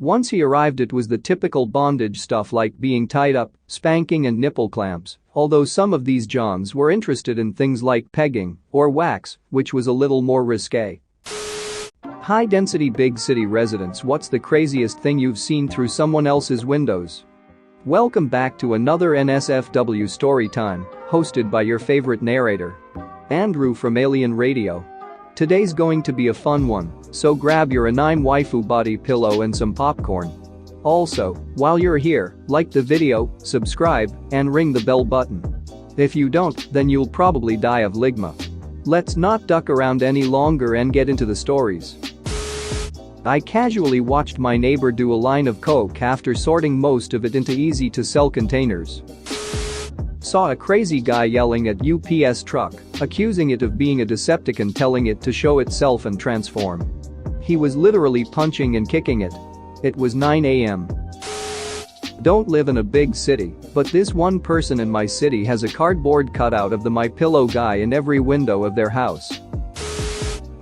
Once he arrived, it was the typical bondage stuff like being tied up, spanking and nipple clamps, although some of these Johns were interested in things like pegging or wax, which was a little more risque. High-density big city residents, what's the craziest thing you've seen through someone else's windows? Welcome back to another NSFW Storytime, hosted by your favorite narrator, Andrew from Alien Radio. Today's going to be a fun one, so grab your anime waifu body pillow and some popcorn. Also, while you're here, like the video, subscribe, and ring the bell button. If you don't, then you'll probably die of ligma. Let's not duck around any longer and get into the stories. I casually watched my neighbor do a line of coke after sorting most of it into easy-to-sell containers. Saw a crazy guy yelling at UPS truck, accusing it of being a Decepticon, telling it to show itself and transform. He was literally punching and kicking it. It was 9 a.m. Don't live in a big city, but this one person in my city has a cardboard cutout of the My Pillow guy in every window of their house.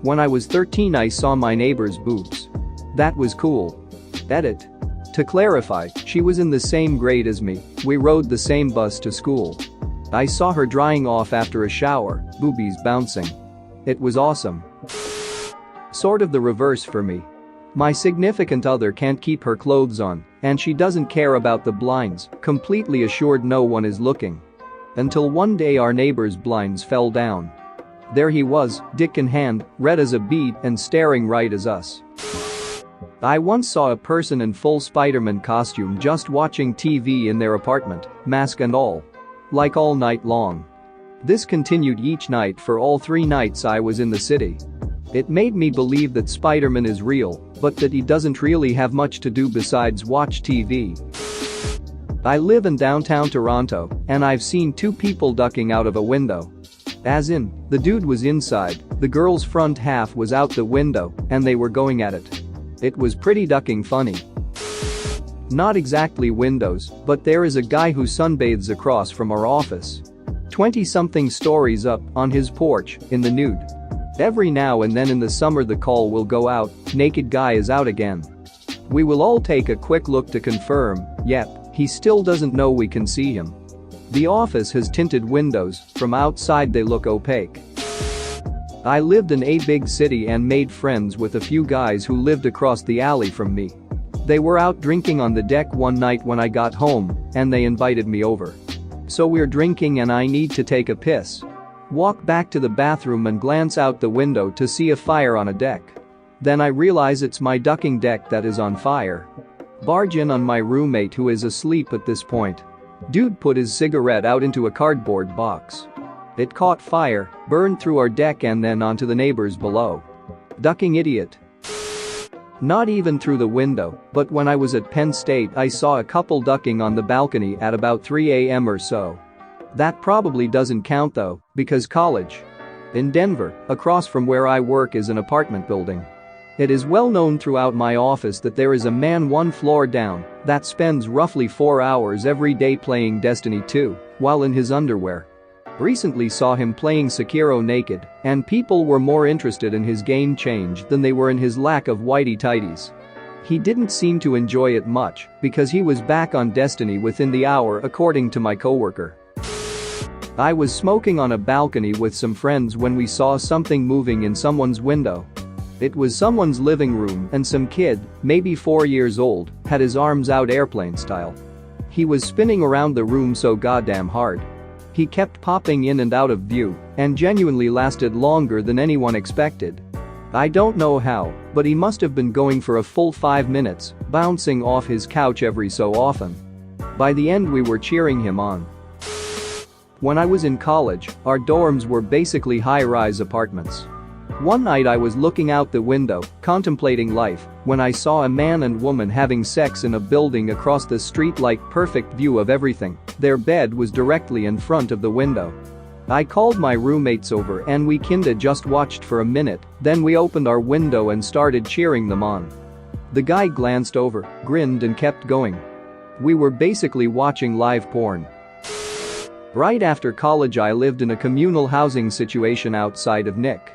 When I was 13, I saw my neighbor's boobs. That was cool. Edit. To clarify, she was in the same grade as me, we rode the same bus to school. I saw her drying off after a shower, boobies bouncing. It was awesome. Sort of the reverse for me. My significant other can't keep her clothes on, and she doesn't care about the blinds, completely assured no one is looking. Until one day our neighbor's blinds fell down. There he was, dick in hand, red as a beet and staring right at us. I once saw a person in full Spider-Man costume just watching TV in their apartment, mask and all. Like all night long. This continued each night for all 3 nights I was in the city. It made me believe that Spider-Man is real, but that he doesn't really have much to do besides watch TV. I live in downtown Toronto, and I've seen 2 people ducking out of a window. As in, the dude was inside, the girl's front half was out the window, and they were going at it. It was pretty ducking funny. Not exactly windows, but there is a guy who sunbathes across from our office. 20-something stories up on his porch in the nude. Every now and then in the summer the call will go out, naked guy is out again. We will all take a quick look to confirm, yep, he still doesn't know we can see him. The office has tinted windows, from outside they look opaque. I lived in a big city and made friends with a few guys who lived across the alley from me. They were out drinking on the deck one night when I got home, and they invited me over. So we're drinking and I need to take a piss. Walk back to the bathroom and glance out the window to see a fire on a deck. Then I realize it's my ducking deck that is on fire. Barge in on my roommate who is asleep at this point. Dude put his cigarette out into a cardboard box. It caught fire, burned through our deck and then onto the neighbors below. Ducking idiot. Not even through the window, but when I was at Penn State I saw a couple ducking on the balcony at about 3 a.m. or so. That probably doesn't count though, because college. In Denver, across from where I work is an apartment building. It is well known throughout my office that there is a man 1 floor down that spends roughly 4 hours every day playing Destiny 2 while in his underwear. Recently saw him playing Sekiro naked, and people were more interested in his game change than they were in his lack of whitey-tighties. He didn't seem to enjoy it much because he was back on Destiny within the hour according to my coworker. I was smoking on a balcony with some friends when we saw something moving in someone's window. It was someone's living room and some kid, maybe 4 years old, had his arms out airplane style. He was spinning around the room so goddamn hard. He kept popping in and out of view and genuinely lasted longer than anyone expected. I don't know how, but he must have been going for a full 5 minutes, bouncing off his couch every so often. By the end we were cheering him on. When I was in college, our dorms were basically high-rise apartments. One night I was looking out the window, contemplating life, when I saw a man and woman having sex in a building across the street, like perfect view of everything. Their bed was directly in front of the window. I called my roommates over and we kinda just watched for a minute, then we opened our window and started cheering them on. The guy glanced over, grinned and kept going. We were basically watching live porn. Right after college I lived in a communal housing situation outside of Nick.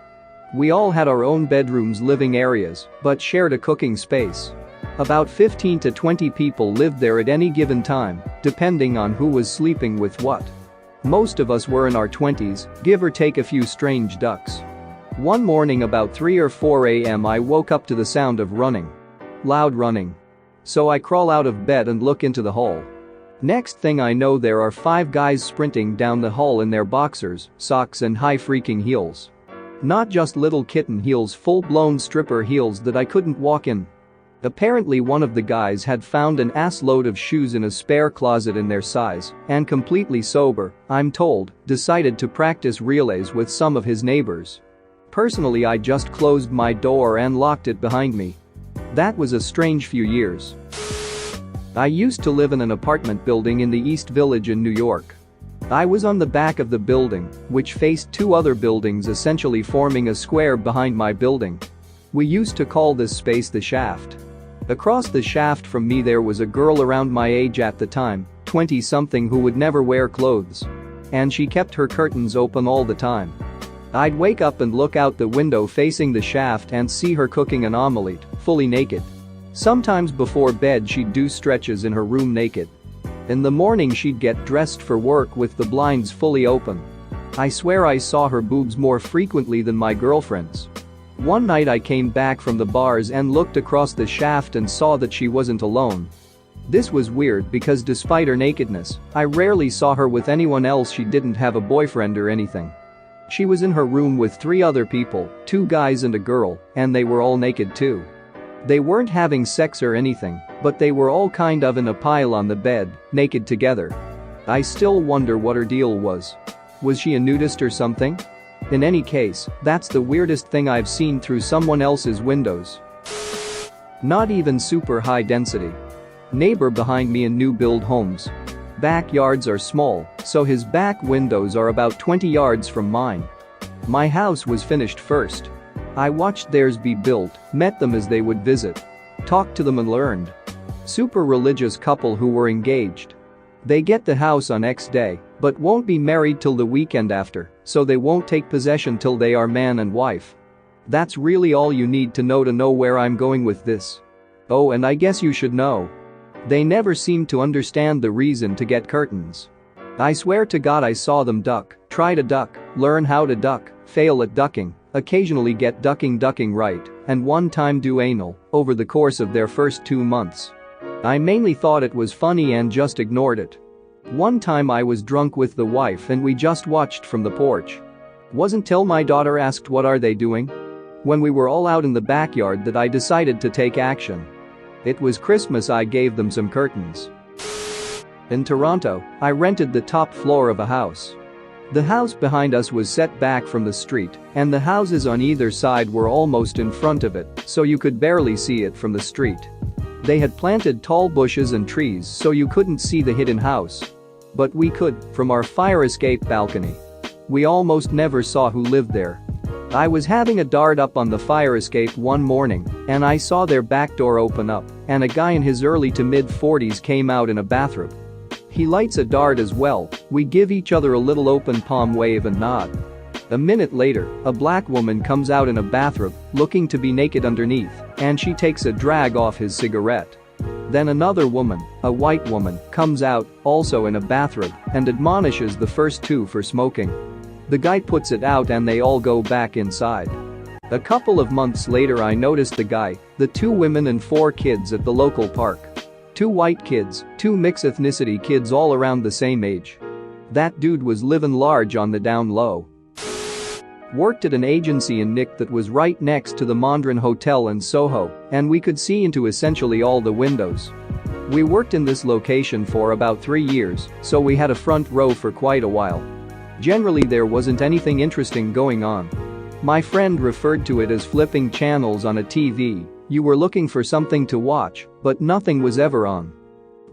We all had our own bedrooms, living areas, but shared a cooking space. About 15 to 20 people lived there at any given time, depending on who was sleeping with what. Most of us were in our 20s, give or take a few strange ducks. One morning about 3 or 4 a.m. I woke up to the sound of running. Loud running. So I crawl out of bed and look into the hall. Next thing I know there are 5 guys sprinting down the hall in their boxers, socks and high freaking heels. Not just little kitten heels, full-blown stripper heels that I couldn't walk in. Apparently one of the guys had found an ass-load of shoes in a spare closet in their size and completely sober, I'm told, decided to practice relays with some of his neighbors. Personally, I just closed my door and locked it behind me. That was a strange few years. I used to live in an apartment building in the East Village in New York. I was on the back of the building, which faced 2 other buildings essentially forming a square behind my building. We used to call this space the shaft. Across the shaft from me there was a girl around my age at the time, 20-something, who would never wear clothes. And she kept her curtains open all the time. I'd wake up and look out the window facing the shaft and see her cooking an omelette, fully naked. Sometimes before bed she'd do stretches in her room naked. In the morning she'd get dressed for work with the blinds fully open. I swear I saw her boobs more frequently than my girlfriend's. One night I came back from the bars and looked across the shaft and saw that she wasn't alone. This was weird because despite her nakedness, I rarely saw her with anyone else. She didn't have a boyfriend or anything. She was in her room with 3 other people, 2 guys and a girl, and they were all naked too. They weren't having sex or anything, but they were all kind of in a pile on the bed, naked together. I still wonder what her deal was. Was she a nudist or something? In any case, that's the weirdest thing I've seen through someone else's windows. Not even super high density. Neighbor behind me in new build homes. Backyards are small, so his back windows are about 20 yards from mine. My house was finished first. I watched theirs be built, met them as they would visit. Talked to them and learned. Super religious couple who were engaged. They get the house on X day, but won't be married till the weekend after, so they won't take possession till they are man and wife. That's really all you need to know where I'm going with this. Oh, and I guess you should know. They never seemed to understand the reason to get curtains. I swear to God I saw them duck, try to duck, learn how to duck, fail at ducking, occasionally get ducking right, and one time do anal, over the course of their first 2 months. I mainly thought it was funny and just ignored it. One time I was drunk with the wife and we just watched from the porch. Wasn't till my daughter asked what are they doing? When we were all out in the backyard that I decided to take action. It was Christmas. I gave them some curtains. In Toronto, I rented the top floor of a house. The house behind us was set back from the street, and the houses on either side were almost in front of it, so you could barely see it from the street. They had planted tall bushes and trees so you couldn't see the hidden house. But we could, from our fire escape balcony. We almost never saw who lived there. I was having a dart up on the fire escape one morning, and I saw their back door open up, and a guy in his early to mid-40s came out in a bathrobe. He lights a dart as well. We give each other a little open palm wave and nod. A minute later, a black woman comes out in a bathrobe, looking to be naked underneath, and she takes a drag off his cigarette. Then another woman, a white woman, comes out, also in a bathrobe, and admonishes the first 2 for smoking. The guy puts it out and they all go back inside. A couple of months later I noticed the guy, the 2 women and 4 kids at the local park. 2 white kids, 2 mixed ethnicity kids all around the same age. That dude was living large on the down low. Worked at an agency in Nick that was right next to the Mondrian Hotel in Soho, and we could see into essentially all the windows. We worked in this location for about 3 years, so we had a front row for quite a while. Generally there wasn't anything interesting going on. My friend referred to it as flipping channels on a TV. You were looking for something to watch, but nothing was ever on.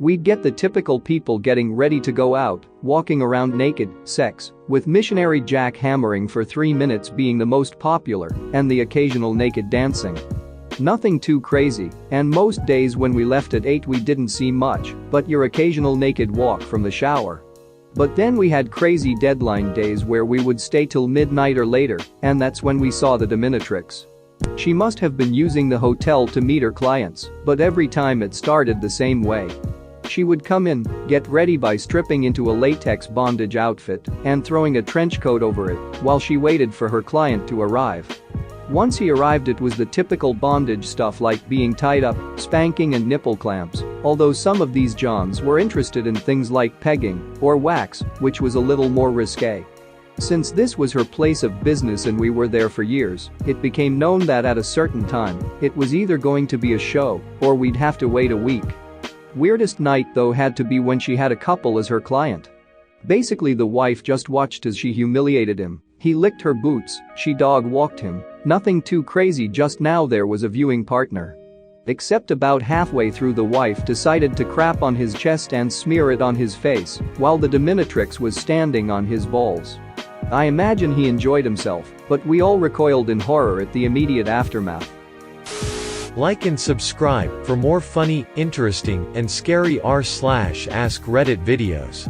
We'd get the typical people getting ready to go out, walking around naked, sex, with missionary jackhammering for 3 minutes being the most popular, and the occasional naked dancing. Nothing too crazy, and most days when we left at 8 we didn't see much, but your occasional naked walk from the shower. But then we had crazy deadline days where we would stay till midnight or later, and that's when we saw the dominatrix. She must have been using the hotel to meet her clients, but every time it started the same way. She would come in, get ready by stripping into a latex bondage outfit and throwing a trench coat over it while she waited for her client to arrive. Once he arrived, it was the typical bondage stuff like being tied up, spanking and nipple clamps, although some of these Johns were interested in things like pegging or wax, which was a little more risque. Since this was her place of business and we were there for years, it became known that at a certain time, it was either going to be a show or we'd have to wait a week. Weirdest night though had to be when she had a couple as her client. Basically the wife just watched as she humiliated him, he licked her boots, she dog walked him, nothing too crazy, just now there was a viewing partner. Except about halfway through the wife decided to crap on his chest and smear it on his face while the dominatrix was standing on his balls. I imagine he enjoyed himself, but we all recoiled in horror at the immediate aftermath. Like and subscribe for more funny, interesting, and scary r/ask Reddit videos.